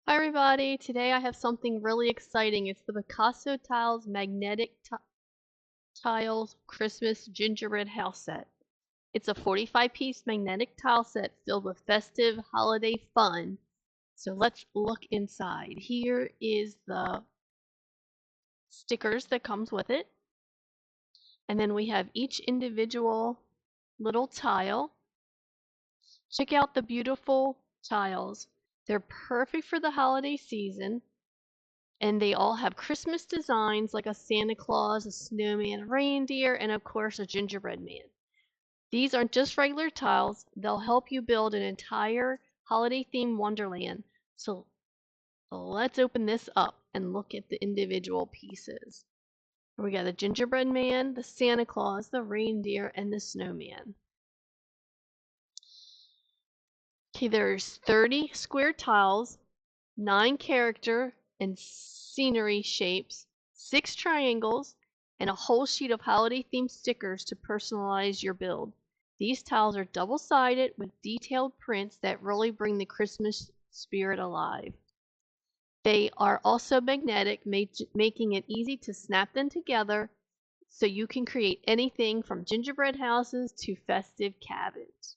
Hi everybody, today I have something really exciting. It's the Picasso Tiles Magnetic Tiles Christmas Gingerbread House Set. It's a 45-piece magnetic tile set filled with festive holiday fun. So let's look inside. Here is the stickers that comes with it. And then we have each individual little tile. Check out the beautiful tiles. They're perfect for the holiday season. And they all have Christmas designs like a Santa Claus, a snowman, a reindeer, and of course a gingerbread man. These aren't just regular tiles, they'll help you build an entire holiday themed wonderland. So let's open this up and look at the individual pieces. We got the gingerbread man, the Santa Claus, the reindeer, and the snowman. Okay, there's 30 square tiles, 9 character and scenery shapes, 6 triangles, and a whole sheet of holiday-themed stickers to personalize your build. These tiles are double-sided with detailed prints that really bring the Christmas spirit alive. They are also magnetic, making it easy to snap them together so you can create anything from gingerbread houses to festive cabins.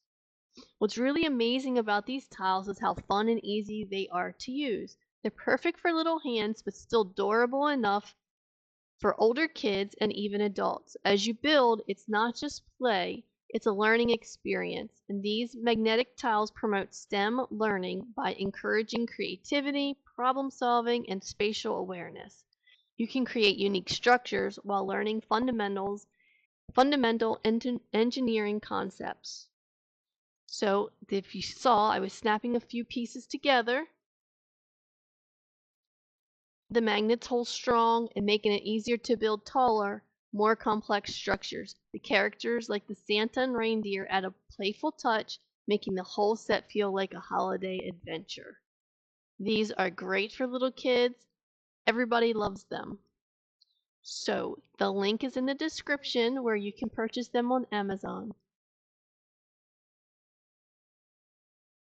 What's really amazing about these tiles is how fun and easy they are to use. They're perfect for little hands, but still durable enough for older kids and even adults. As you build, it's not just play, it's a learning experience. And these magnetic tiles promote STEM learning by encouraging creativity, problem solving, and spatial awareness. You can create unique structures while learning fundamental engineering concepts. So if you saw, I was snapping a few pieces together. The magnets hold strong and making it easier to build taller, more complex structures. The characters like the Santa and reindeer add a playful touch, making the whole set feel like a holiday adventure. These are great for little kids. Everybody loves them. So the link is in the description where you can purchase them on Amazon.